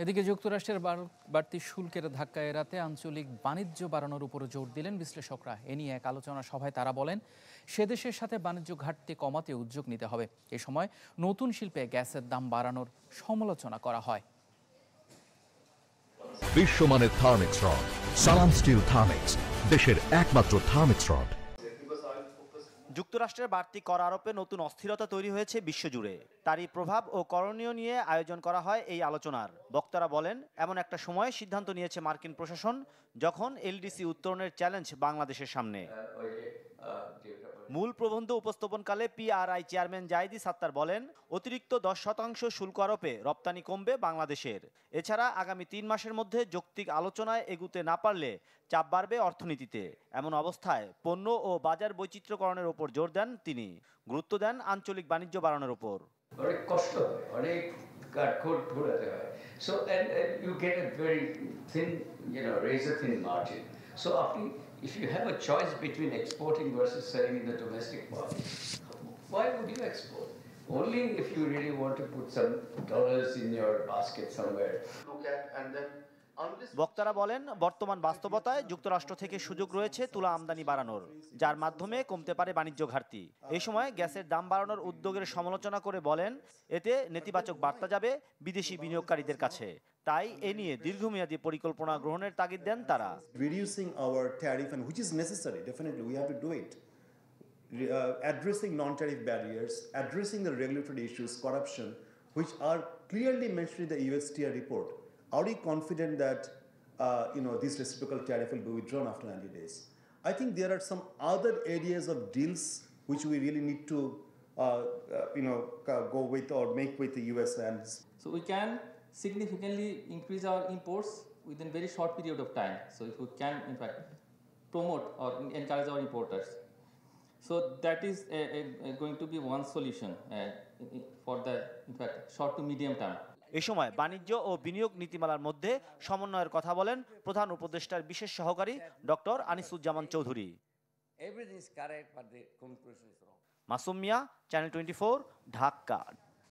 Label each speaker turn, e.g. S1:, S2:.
S1: এদিকে যুক্তরাষ্ট্রের বাড়তি শুল্কের ধাক্কা এড়াতে আঞ্চলিক বাণিজ্য বাড়ানোর উপর জোর দিলেন বিশ্লেষকরা। এ নিয়ে এক আলোচনা সভায় তারা বলেন, সে দেশের সাথে বাণিজ্য ঘাটতি কমাতে উদ্যোগ নিতে হবে। এ সময় নতুন শিল্পে গ্যাসের দাম বাড়ানোর সমালোচনা করা হয়।
S2: বিশ্বমানের থার্মিক্স রড, সালাম স্টিল থার্মিক্স, দেশের একমাত্র থার্মিক্স রড।
S3: যুক্তরাষ্ট্রের বাড়তি কর আরোপে নতুন অস্থিরতা তৈরি হয়েছে বিশ্বজুড়ে। তারই প্রভাব ও করণীয় নিয়ে আয়োজন করা হয় এই আলোচনার। বক্তারা বলেন, এমন একটা সময়ে সিদ্ধান্ত নিয়েছে মার্কিন প্রশাসন যখন এলডিসি উত্তরণের চ্যালেঞ্জ বাংলাদেশের সামনে। মূল প্রবন্ধ উপস্থাপনকালে পিআরআই চেয়ারম্যান জাহিদ সাত্তার বলেন, অতিরিক্ত 10% শুল্ক আরোপে রপ্তানি কমবে বাংলাদেশের। এছাড়া আগামী 3 মাসের মধ্যে যৌক্তিক আলোচনায় এগুতে না পারলে চাপ বাড়বে অর্থনীতিতে। এমন অবস্থায় পণ্য ও বাজার বৈচিত্র্যকরণের উপর জোর দেন তিনি। গুরুত্ব দেন আঞ্চলিক বাণিজ্য বাড়ানোর উপর।
S4: অনেক কষ্ট হয়, অনেক কাঠখোট ঘোরাতে হয়। So and you get a very thin, razor thin margin. So if you have a choice between exporting versus selling in the domestic market, why would you export? Only if you really want to put some dollars in your basket somewhere.
S3: বক্তারা বলেন, বর্তমান বাস্তবতায় যুক্তরাষ্ট্র থেকে সুযোগ রয়েছে তুলা আমদানি বাড়ানোর, যার মাধ্যমে কমতে পারে বাণিজ্য ঘাটতি। এই সময় গ্যাসের দাম বাড়ানোর উদ্যোগের সমালোচনা করে বলেন, এতে নেতিবাচক বার্তা যাবে বিদেশি বিনিয়োগকারীদের কাছে। তাই এ নিয়ে দীর্ঘমেয়াদী পরিকল্পনা গ্রহণের তাগিদ দেন তারা।
S5: Reducing our tariff, and which is necessary, definitely we have to do it. Addressing non-tariff barriers, addressing the regulatory issues, corruption, which are clearly mentioned in the USTR report. Are we confident that this reciprocal tariff will be withdrawn after 90 days? I think there are some other areas of deals which we really need to go with or make with the US.
S6: So we can significantly increase our imports within very short period of time. So if we can, in fact, promote or encourage our importers. So that is going to be one solution for the, in fact, short to medium term.
S3: এ সময় বাণিজ্য ও বিনিয়োগ নীতিমালার মধ্যে সমন্বয়ের কথা বলেন প্রধান উপদেষ্টার বিশেষ সহকারী ডক্টর আনিসুজ্জামান চৌধুরী। মাসুম মিয়া, চ্যানেল 24, ঢাকা।